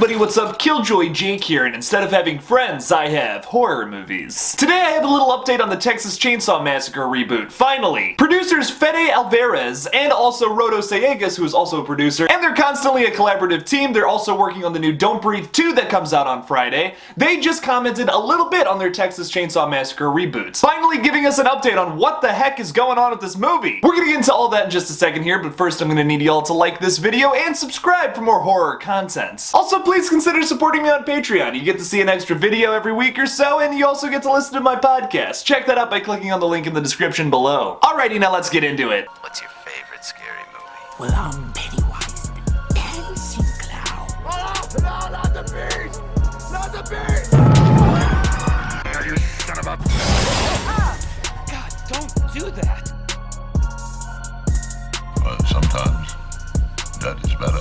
everybody, what's up? Killjoy Jake here, and instead of having friends, I have horror movies. Today I have a little update on the Texas Chainsaw Massacre reboot, finally! Producers Fede Alvarez and also Rodo Sayegas, who is also a producer, and they're constantly a collaborative team. They're also working on the new Don't Breathe 2 that comes out on Friday. They just commented a little bit on their Texas Chainsaw Massacre reboot, finally giving us an update on what the heck is going on with this movie. We're gonna get into all that in just a second here, but first I'm gonna need y'all to like this video and subscribe for more horror content. Also, please consider supporting me on Patreon. You get to see an extra video every week or so, and you also get to listen to my podcast. Check that out by clicking on the link in the description below. Alrighty, now let's get into it. What's your favorite scary movie? Well, I'm Pennywise the Dancing Clown. Oh, no, not the beast! Not the beast! You son of a... God, don't do that. But sometimes that is better.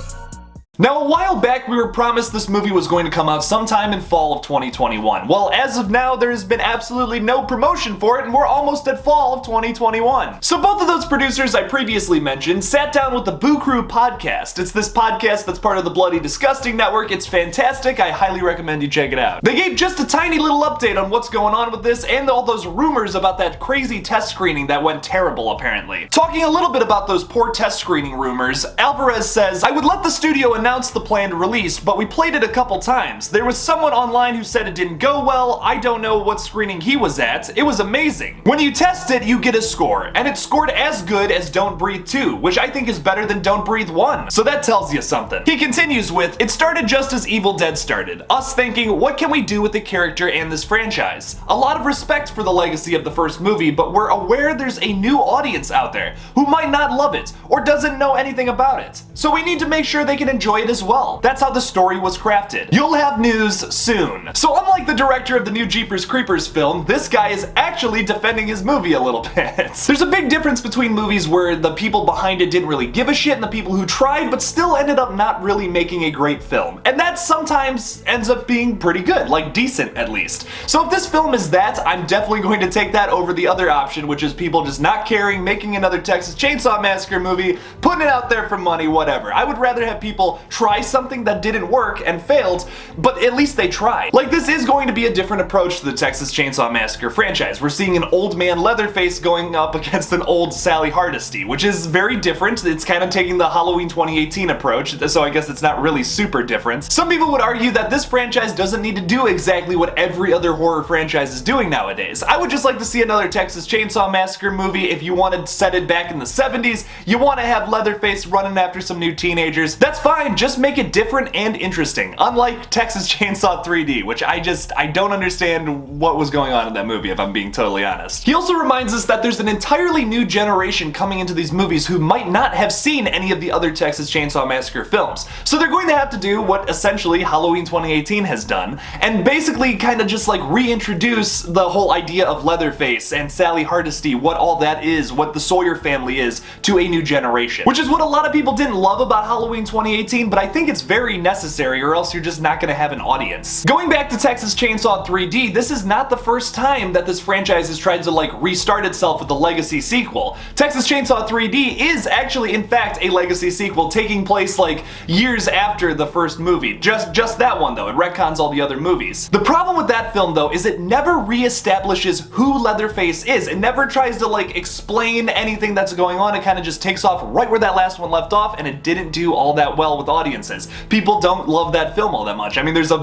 Now, a while back, we were promised this movie was going to come out sometime in fall of 2021. Well, as of now, there has been absolutely no promotion for it, and we're almost at fall of 2021. So both of those producers I previously mentioned sat down with the Boo Crew podcast. It's this podcast that's part of the Bloody Disgusting Network. It's fantastic. I highly recommend you check it out. They gave just a tiny little update on what's going on with this and all those rumors about that crazy test screening that went terrible, apparently. Talking a little bit about those poor test screening rumors, Alvarez says, "I would let the studio announce the planned release, but we played it a couple times. There was someone online who said it didn't go well. I don't know what screening he was at. It was amazing. When you test it, you get a score, and it scored as good as Don't Breathe 2, which I think is better than Don't Breathe 1. So that tells you something." He continues with, "It started just as Evil Dead started. Us thinking, what can we do with the character and this franchise? A lot of respect for the legacy of the first movie, but we're aware there's a new audience out there who might not love it or doesn't know anything about it. So we need to make sure they can enjoy it as well. That's how the story was crafted. You'll have news soon." So unlike the director of the new Jeepers Creepers film, this guy is actually defending his movie a little bit. There's a big difference between movies where the people behind it didn't really give a shit and the people who tried but still ended up not really making a great film. And that sometimes ends up being pretty good, like decent at least. So if this film is that, I'm definitely going to take that over the other option, which is people just not caring, making another Texas Chainsaw Massacre movie, putting it out there for money, whatever. I would rather have people try something that didn't work and failed, but at least they tried. Like, this is going to be a different approach to the Texas Chainsaw Massacre franchise. We're seeing an old man Leatherface going up against an old Sally Hardesty, which is very different. It's kind of taking the Halloween 2018 approach, so I guess it's not really super different. Some people would argue that this franchise doesn't need to do exactly what every other horror franchise is doing nowadays. I would just like to see another Texas Chainsaw Massacre movie. If you want to set it back in the 70s, you want to have Leatherface running after some new teenagers, that's fine. Just make it different and interesting, unlike Texas Chainsaw 3D, which I don't understand what was going on in that movie, if I'm being totally honest. He also reminds us that there's an entirely new generation coming into these movies who might not have seen any of the other Texas Chainsaw Massacre films, so they're going to have to do what essentially Halloween 2018 has done, and basically kind of just like reintroduce the whole idea of Leatherface and Sally Hardesty, what all that is, what the Sawyer family is, to a new generation. Which is what a lot of people didn't love about Halloween 2018, but I think it's very necessary, or else you're just not gonna have an audience. Going back to Texas Chainsaw 3D, this is not the first time that this franchise has tried to like restart itself with a legacy sequel. Texas Chainsaw 3D is actually in fact a legacy sequel taking place like years after the first movie. Just that one though, it retcons all the other movies. The problem with that film though is it never reestablishes who Leatherface is. It never tries to like explain anything that's going on. It kind of just takes off right where that last one left off, and it didn't do all that well with audiences. People don't love that film all that much. I mean, there's a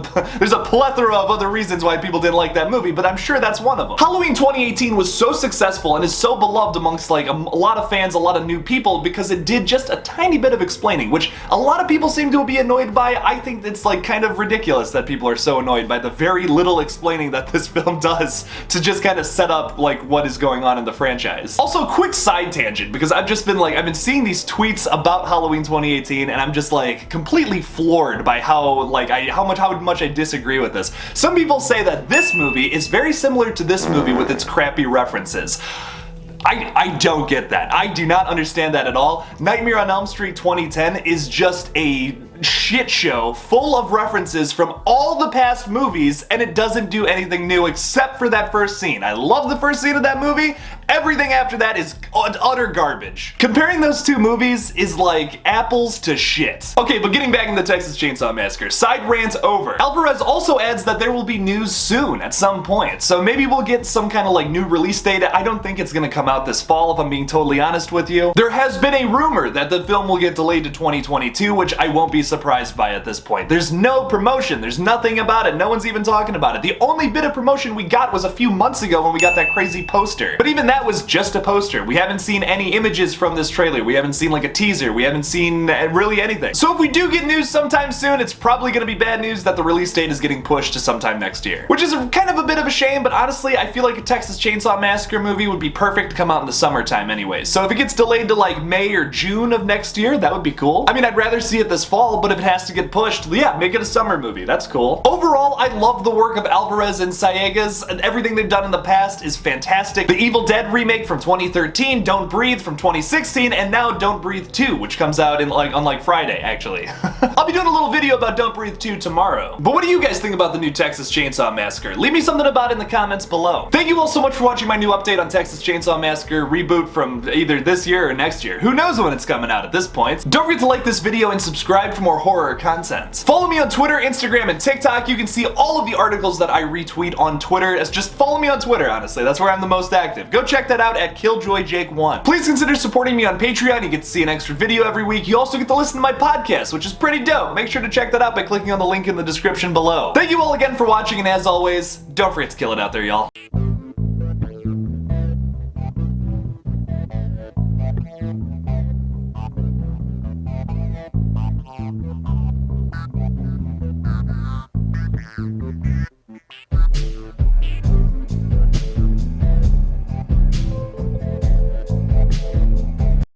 plethora of other reasons why people didn't like that movie, but I'm sure that's one of them. Halloween 2018 was so successful and is so beloved amongst like a lot of fans, a lot of new people, because it did just a tiny bit of explaining, which a lot of people seem to be annoyed by. I think it's like kind of ridiculous that people are so annoyed by the very little explaining that this film does to just kind of set up like what is going on in the franchise. Also, quick side tangent, because I've been seeing these tweets about Halloween 2018 and I'm just like completely floored by how much I disagree with this. Some people say that this movie is very similar to this movie with its crappy references. I don't get that. I do not understand that at all. Nightmare on Elm Street 2010 is just a shit show full of references from all the past movies, and it doesn't do anything new except for that first scene. I love the first scene of that movie, Everything after that is utter garbage. Comparing those two movies is like apples to shit. Okay, but getting back into Texas Chainsaw Massacre, side rant over. Alvarez also adds that there will be news soon at some point, so maybe we'll get some kind of like new release date. I don't think it's gonna come out this fall, if I'm being totally honest with you. There has been a rumor that the film will get delayed to 2022, which I won't be surprised by at this point. There's no promotion, there's nothing about it, no one's even talking about it. The only bit of promotion we got was a few months ago when we got that crazy poster. But even that was just a poster. We haven't seen any images from this trailer. We haven't seen like a teaser. We haven't seen really anything. So if we do get news sometime soon, it's probably gonna be bad news that the release date is getting pushed to sometime next year. Which is kind of a bit of a shame, but honestly, I feel like a Texas Chainsaw Massacre movie would be perfect to come out in the summertime anyway. So if it gets delayed to like May or June of next year, that would be cool. I mean, I'd rather see it this fall, but if it has to get pushed, yeah, make it a summer movie. That's cool. Overall, I love the work of Alvarez and Sayeghis, and everything they've done in the past is fantastic. The Evil Dead remake from 2013, Don't Breathe from 2016, and now Don't Breathe 2, which comes out in on Friday, actually. I'll be doing a little video about Don't Breathe 2 tomorrow. But what do you guys think about the new Texas Chainsaw Massacre? Leave me something about it in the comments below. Thank you all so much for watching my new update on Texas Chainsaw Massacre reboot from either this year or next year. Who knows when it's coming out at this point? Don't forget to like this video and subscribe for more horror content. Follow me on Twitter, Instagram, and TikTok. You can see all of the articles that I retweet on Twitter. Just follow me on Twitter, honestly. That's where I'm the most active. Go check that out at KilljoyJake1. Please consider supporting me on Patreon. You get to see an extra video every week. You also get to listen to my podcast, which is pretty dope. Make sure to check that out by clicking on the link in the description below. Thank you all again for watching, and as always, don't forget to kill it out there, y'all.